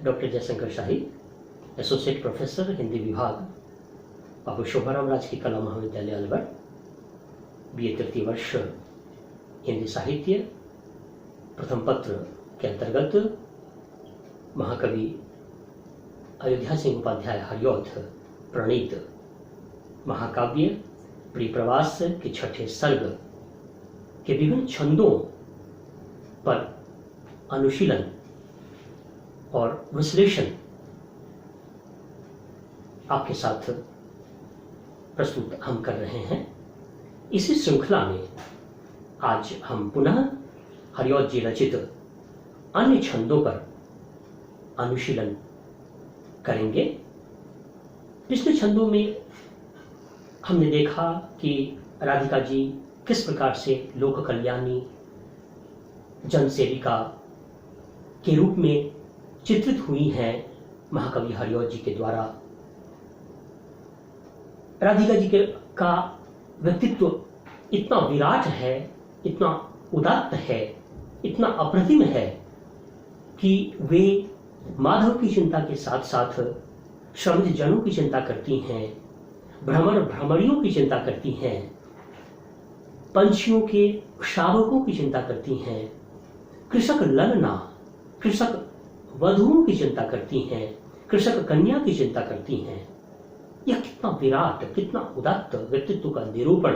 Doctor Jaishankar शाही, associate professor Hindi विभाग, बाबू शोभाराम राजकीय कला महाविद्यालय अलवर, BA तृतीय वर्ष हिंदी साहित्य, प्रथम पत्र के अंतर्गत महाकवि अयोध्या सिंह उपाध्याय हरिऔध प्रणीत महाकाव्य प्रियप्रवास के छठे सर्ग के विभिन्न छंदों पर अनुशीलन और विश्लेषण आपके साथ प्रस्तुत हम कर रहे हैं। इसी श्रृंखला में आज हम पुनः हरिऔध जी रचित अन्य छंदों पर अनुशीलन करेंगे। पिछले छंदों में हमने देखा कि राधिका जी किस प्रकार से लोक कल्याणी जनसेविका के रूप में चित्रित हुई हैं महाकवि हरिऔध जी के द्वारा। राधिका जी का व्यक्तित्व इतना विराट है, इतना उदात्त है, इतना अप्रतिम है कि वे माधव की चिंता के साथ साथ श्रमिक जनों की चिंता करती हैं, भ्रमर भ्रमरियों की चिंता करती हैं, पंछियों के शावकों की चिंता करती हैं, कृषक ललना, कृषक वधुओं की चिंता करती हैं, कृषक कन्या की चिंता करती हैं। यह कितना विराट, कितना उदात्त व्यक्तित्व का निरूपण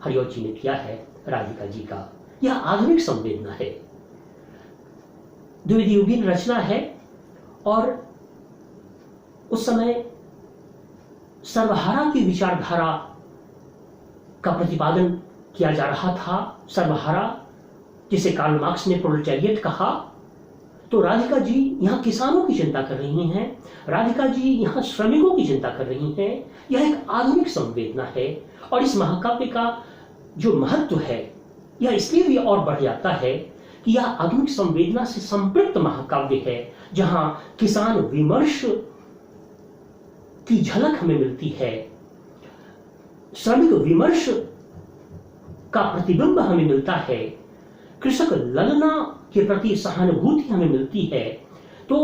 हरिऔध जी ने किया है राधिका जी का। यह आधुनिक संवेदना है, द्विदियोगीन रचना है और उस समय सर्वहारा की विचारधारा का प्रतिपादन किया जा रहा था। सर्वहारा जिसे कार्ल मार्क्स ने प्रोलेटारिएट कहा, तो राधिका जी यहाँ किसानों की चिंता कर रही हैं, राधिका जी यहाँ श्रमिकों की चिंता कर रही हैं। यह एक आधुनिक संवेदना है और इस महाकाव्य का जो महत्व है यह इसलिए भी और बढ़ जाता है कि यह आधुनिक संवेदना से संपृक्त महाकाव्य है, जहां किसान विमर्श की झलक हमें मिलती है, श्रमिक विमर्श का प्रतिबिंब हमें मिलता है, कृषक ललना के प्रति सहानुभूति हमें मिलती है। तो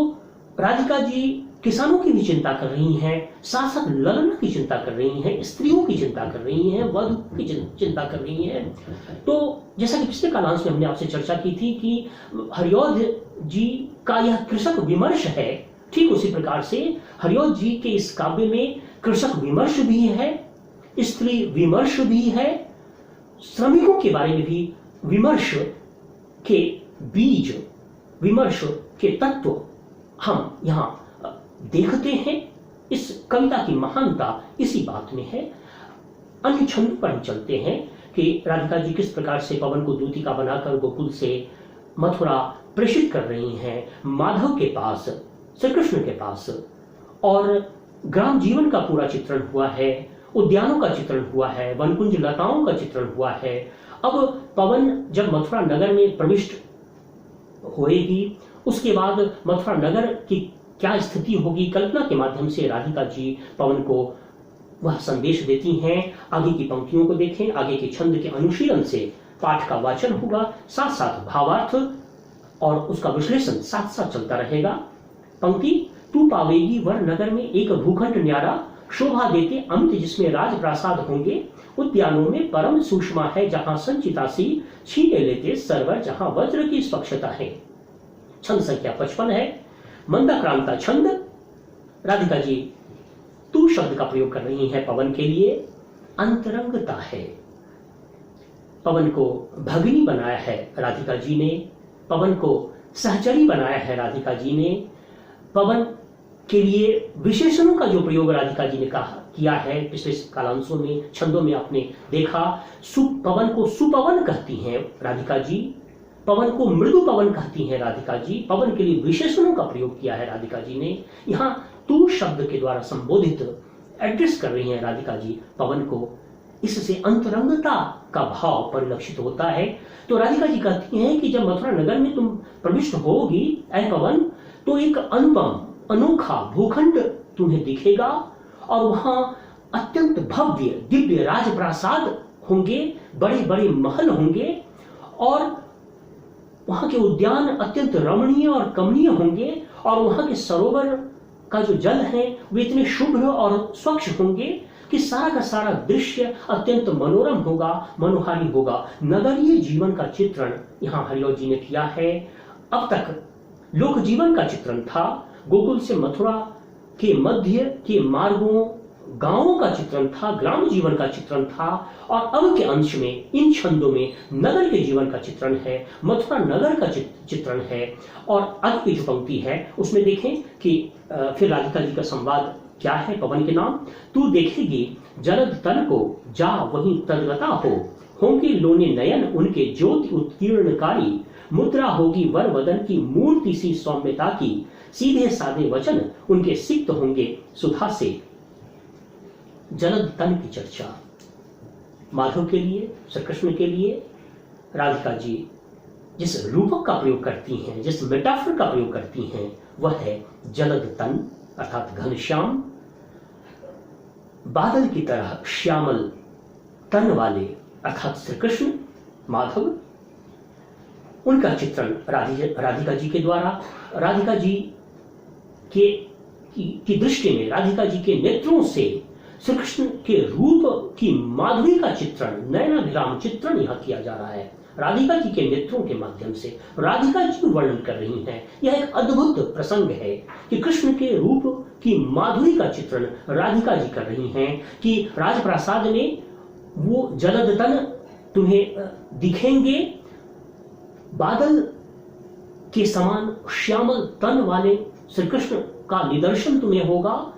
राधिका जी किसानों की भी चिंता कर रही हैं, साथ साथ ललना की चिंता कर रही हैं, स्त्रियों की चिंता कर रही हैं, वधु की चिंता कर रही हैं। तो जैसा कि पिछले कालांश में हमने आपसे चर्चा की थी कि हरिऔध जी का यह कृषक विमर्श है, ठीक उसी प्रकार से हरिऔध जी के इस काव्य में कृषक विमर्श भी है, स्त्री विमर्श भी है, श्रमिकों के बारे में भी विमर्श के बीज, विमर्श के तत्व हम यहाँ देखते हैं। इस कविता की महानता इसी बात में है। अन्य छंद पर हम चलते हैं कि राधिका जी किस प्रकार से पवन को दूतिका बनाकर गोकुल से मथुरा प्रेषित कर रही हैं माधव के पास, श्री कृष्ण के पास, और ग्राम जीवन का पूरा चित्रण हुआ है, उद्यानों का चित्रण हुआ है, वनकुंज लताओं का चित्रण हुआ है। अब पवन जब मथुरा नगर में प्रविष्ट होएगी, उसके बाद मथुरा नगर की क्या स्थिति होगी, कल्पना के माध्यम से राधिका जी पवन को वह संदेश देती हैं। आगे की पंक्तियों को देखें, आगे के छंद के अनुशीलन से पाठ का वाचन होगा, साथ साथ भावार्थ और उसका विश्लेषण साथ साथ चलता रहेगा। पंक्ति, तू पावेगी वर नगर में एक भूखंड न्यारा, शोभा देते अमित जिसमें राज प्रासाद होंगे, उद्यानों में परम सूक्ष्मा है जहां संचिता सी छीने लेते सरवर, जहां वज्र की स्वच्छता है। छंद संख्या 55 है, मंदाक्रांता छंद। राधिका जी तू शब्द का प्रयोग कर रही है पवन के लिए। अंतरंगता है, पवन को भगिनी बनाया है राधिका जी ने, पवन को सहचरी बनाया है राधिका जी ने। पवन के लिए विशेषणों का जो प्रयोग राधिका जी ने किया है पिछले कालांशों में, छंदों में आपने देखा। पवन को सुपवन कहती हैं राधिका जी, पवन को मृदु पवन कहती हैं राधिका जी। पवन के लिए विशेषणों का प्रयोग किया है राधिका जी ने। यहाँ तू शब्द के द्वारा संबोधित एड्रेस कर रही हैं राधिका जी पवन को। इससे अंतरंगता का भाव परिलक्षित होता है। तो राधिका जी कहती हैं कि जब मथुरा नगर में तुम प्रविष्ट होगी ऐ पवन, तो एक अनुपम अनोखा भूखंड तुम्हें दिखेगा और वहां अत्यंत भव्य दिव्य राजप्रासाद होंगे, बड़े बड़े महल होंगे और वहां के उद्यान अत्यंत रमणीय और कमनीय होंगे और वहां के सरोवर का जो जल है वे इतने शुभ्र और स्वच्छ होंगे कि सारा का सारा दृश्य अत्यंत मनोरम होगा, मनोहारी होगा। नगरीय जीवन का चित्रण यहाँ हरिओ जी ने किया है। अब तक लोक जीवन का चित्रण था, गोकुल से मथुरा के मध्य के मार्गों, गांवों का चित्रण था, ग्राम जीवन का चित्रण था, और अब के अंश में इन छंदों में नगर के जीवन का चित्रण है, मथुरा नगर का चित्रण है। और आगे की जो पंक्ति है उसमें देखें कि फिर राधिका जी का संवाद क्या है पवन के नाम। तू देखेगी जलद तन को जा वहीं तदगता होंगे लोने नयन उनके ज्योति उत्कीर्णकारी, मुद्रा होगी वर वदन की मूर्ति सी सौम्यता की, सीधे साधे वचन उनके सिक्त होंगे सुधा से। जलद तन की चर्चा माधव के लिए, श्री कृष्ण के लिए राधिका जी जिस रूपक का प्रयोग करती हैं, जिस मेटाफर का प्रयोग करती हैं, वह है जलद तन अर्थात घनश्याम, बादल की तरह श्यामल तन वाले अर्थात श्री कृष्ण माधव। उनका चित्रण राधिका जी के द्वारा, राधिका जी की दृष्टि में, राधिका जी के नेत्रों से श्री कृष्ण के रूप की माधुरी का चित्रण, नयनाभिराम चित्रण यहाँ किया जा रहा है। राधिका जी के नेत्रों के माध्यम से राधिका जी वर्णन कर रही हैं। यह एक अद्भुत प्रसंग है कि कृष्ण के रूप की माधुरी का चित्रण राधिका जी कर रही हैं कि राजप्रासाद में वो जलद तन तुम्हें दिखेंगे, बादल के समान श्यामल तन वाले श्री कृष्ण का निदर्शन तुम्हें होगा।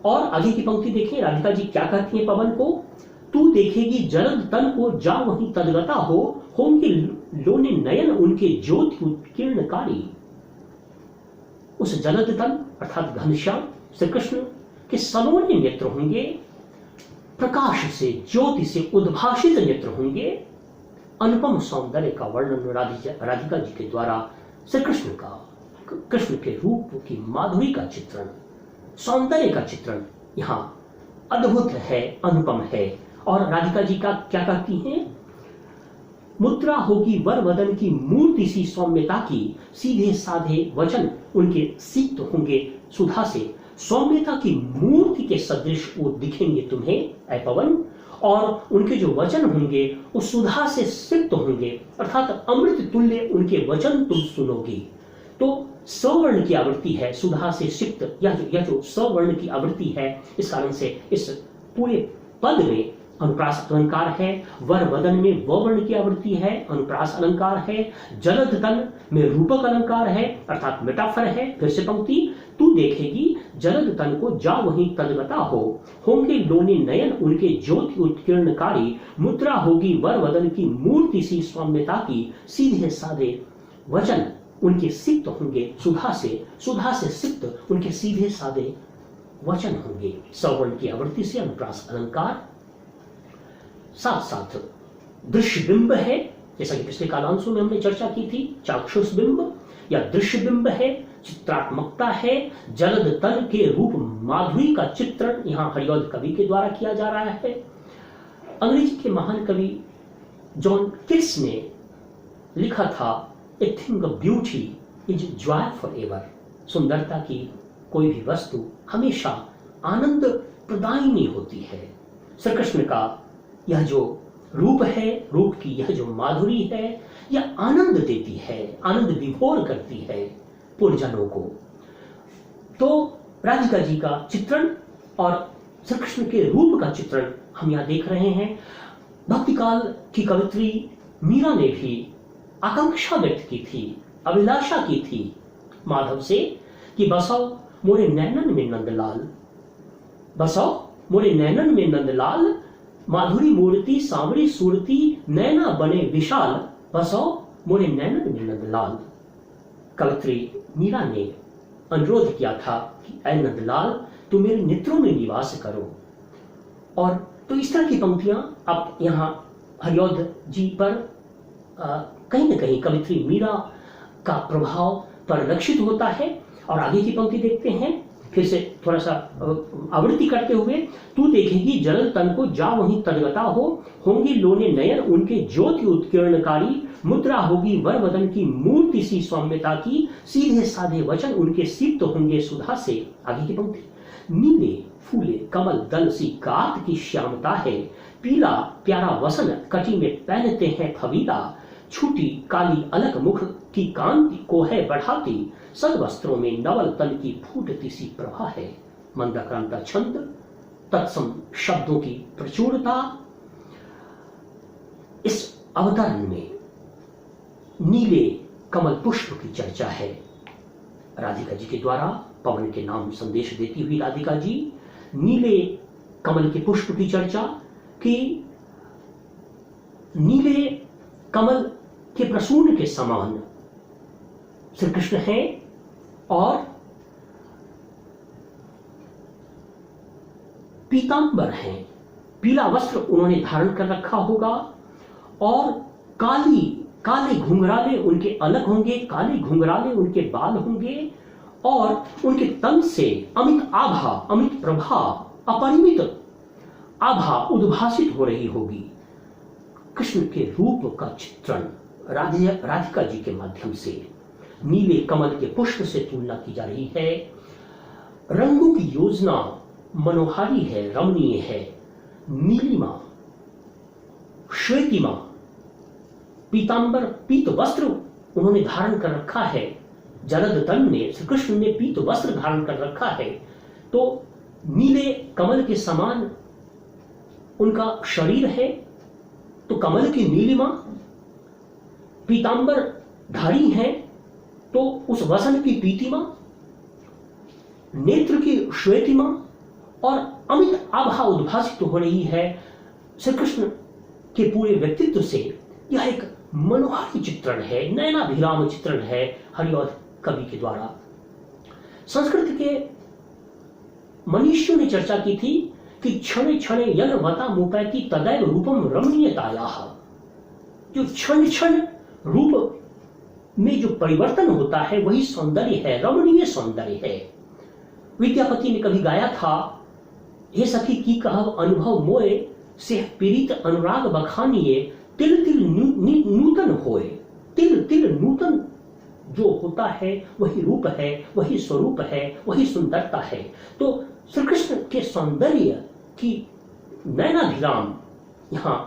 और आगे की पंक्ति देखिए, राधिका जी क्या कहती हैं पवन को, तू देखेगी जलद तन को जा वहीं तदगता होंगे लोने नयन उनके ज्योति उत्कीर्णकारी। उस जलद तन अर्थात घनश्याम श्री कृष्ण के सलोने नेत्र होंगे, प्रकाश से, ज्योति से उद्भाषित नेत्र होंगे। अनुपम सौंदर्य का वर्णन राधिका जी के द्वारा श्री कृष्ण का, कृष्ण के रूप की माधुरी का चित्रण, सौंदर्य का चित्रण यहाँ अद्भुत है, अनुपम है। और राधिका जी का क्या कहती हैं, मुद्रा होगी वर वदन की मूर्ति सी सौम्यता की, सीधे साधे वचन उनके सिक्त होंगे सुधा से। सौम्यता की मूर्ति के सदृश वो दिखेंगे तुम्हें ऐ पवन, और उनके जो वचन होंगे वो सुधा से सिक्त होंगे, अर्थात अमृत तुल्य उनके वचन तुम सुनोगी। तो सवर्ण की आवृत्ति है सुधा से सिक्त, यह जो सवर्ण की आवृत्ति है, इस कारण से इस पूरे पद में अनुप्रास अलंकार है। वर वदन में व वर्ण की आवृत्ति है, अनुप्रास अलंकार है। जलद तन में रूपक अलंकार है अर्थात मेटाफर है। फिर से पंक्ति, तू देखेगी जलद तन को जा वहीं तदगता होंगे लोने नयन उनके ज्योति उत्कीर्णकारी, मुद्रा होगी वर वदन की मूर्ति सी सौम्यता की, सीधे साधे वचन उनके सिक्त होंगे सुधा से सिक्त उनके सीधे साधे वचन होंगे। सवर्ण की आवृत्ति से अनुप्रास अलंकार। साथ साथ दृश्य बिंब है, जैसा कि पिछले कालांशों में हमने चर्चा की थी, चाक्षुष बिंब या दृश्य बिंब है, चित्रात्मकता है। जलद तन के रूप माधुरी का चित्रण यहाँ हरिऔध कवि के द्वारा किया जा रहा है। अंग्रेजी के महान कवि जॉन किट्स ने लिखा था, a thing of beauty is Joy for ever. सुंदरता की कोई भी वस्तु हमेशा आनंद प्रदायिनी होती है। श्री कृष्ण का यह जो रूप है, रूप की यह जो माधुरी है, यह आनंद देती है, आनंद विभोर करती है पुरजनों को। तो राधिका जी का चित्रण और श्री कृष्ण के रूप का चित्रण हम यहाँ देख रहे हैं। भक्तिकाल की कवित्री मीरा ने भी आकांक्षा व्यक्त की थी, अभिलाषा की थी माधव से कि बसाओ मोरे नैनन में नंदलाल, बसाओ मोरे नैनन में नंदलाल, माधुरी मूर्ति सांवरी सूरती नैना बने विशाल, बसाओ मोरे नैनन में नंदलाल। कवित्री मीरा ने अनुरोध किया था कि ऐ नंदलाल तू मेरे नेत्रों में निवास करो। और तो इस तरह की पंक्तियां आप यहाँ हरिऔध जी पर कहीं न कहीं कवित्री मीरा का प्रभाव परिलक्षित होता है। और आगे की पंक्ति देखते हैं, फिर से थोड़ा सा आवृत्ति करते हुए, तू देखेगी जलद तन को जा वहीं तदगता होंगे लोने नयन उनके ज्योति उत्कीर्णकारी, मुद्रा होगी वरवदन की, मूर्ति सी सौम्यता की, सीधे साधे वचन उनके सिक्त होंगे सुधा से। आगे की पंक्ति, नीले फूले कमल दल सी गात की श्यामता है, पीला प्यारा वसन कटी में पहनते हैं फवीला, छूटी काली अलग मुख की कांति को है बढ़ाती, सद वस्त्रों में नवल तन की फूटती सी प्रभा है। मंदाक्रांता छंद, तत्सम शब्दों की प्रचुरता। इस अवतरण में नीले कमल पुष्प की चर्चा है। राधिका जी के द्वारा पवन के नाम संदेश देती हुई राधिका जी नीले कमल के पुष्प की चर्चा कि नीले कमल के प्रसून के समान श्री कृष्ण हैं और पीतांबर हैं, पीला वस्त्र उन्होंने धारण कर रखा होगा और काले घुंघराले उनके अलग होंगे, काले घुंघराले उनके बाल होंगे और उनके तन से अमित आभा, अमित प्रभा, अपरिमित आभा उद्भासित हो रही होगी। कृष्ण के रूप का चित्रण राधिका जी के माध्यम से नीले कमल के पुष्प से तुलना की जा रही है। रंगों की योजना मनोहारी है, रमणीय है। नीलिमा, श्वेतिमा, पीतांबर, पीत वस्त्र उन्होंने धारण कर रखा है। जरद तन ने, श्री कृष्ण ने पीत वस्त्र धारण कर रखा है। तो नीले कमल के समान उनका शरीर है, तो कमल की नीलिमा, पीतांबर धारी है तो उस वसन की पीतिमा, नेत्र की श्वेतिमा और अमित आभा उद्भासित हो रही है श्री कृष्ण के पूरे व्यक्तित्व से। यह एक मनोहारी चित्रण है, नयनाभिराम चित्रण है हरिऔध कवि के द्वारा। संस्कृत के मनीषियों ने चर्चा की थी कि क्षणे क्षणे यन वता मुपैति तदैव रूपम रमणीयतायाः। जो क्षण क्षण रूप में जो परिवर्तन होता है वही सौंदर्य है, रमणीय सौंदर्य है। विद्यापति ने कभी गाया था, हे सखी की कहब अनुभव मोए, से पीड़ित अनुराग बखानिए, तिल तिल नूतन होए। तिल तिल नूतन जो होता है वही रूप है, वही स्वरूप है, वही सुंदरता है। तो श्री कृष्ण के सौंदर्य की नयनाभिराम यहाँ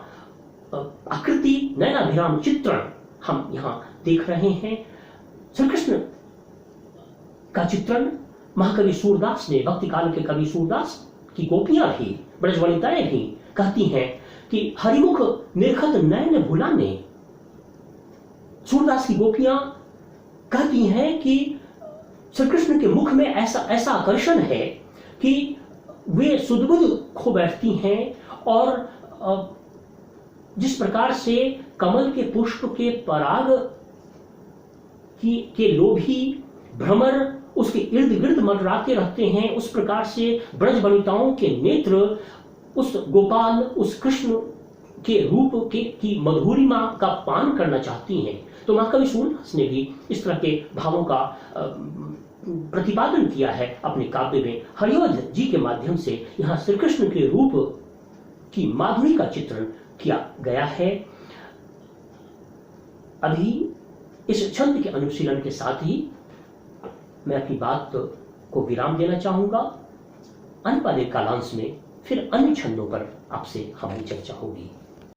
आकृति, नयनाभिराम चित्रण हम यहाँ देख रहे हैं। श्री कृष्ण का चित्रण महाकवि सूरदास ने, भक्ति काल के कवि सूरदास की गोपियां भी, ब्रजवनिताएं भी कहती हैं कि हरिमुख निर्खत नयन भुलाने। सूरदास की गोपियां कहती हैं कि श्री कृष्ण के मुख में ऐसा आकर्षण है कि वे सुदबुद खो बैठती हैं और जिस प्रकार से कमल के पुष्प के पराग के लोभी भ्रमर उसके इर्द गिर्द मंडराते रहते हैं, उस प्रकार से ब्रजवनिताओं के नेत्र उस गोपाल, उस कृष्ण के रूप की मधुरिमा का पान करना चाहती हैं। तो महाकवि सूरदास ने भी इस तरह के भावों का प्रतिपादन किया है अपने काव्य में। हरिऔध जी के माध्यम से यहाँ श्री कृष्ण के रूप की माधुरी का चित्रण किया गया है। अभी इस छंद के अनुशीलन के साथ ही मैं अपनी बात को विराम देना चाहूंगा। आने वाले कालांश में फिर अन्य छंदों पर आपसे हमारी चर्चा होगी।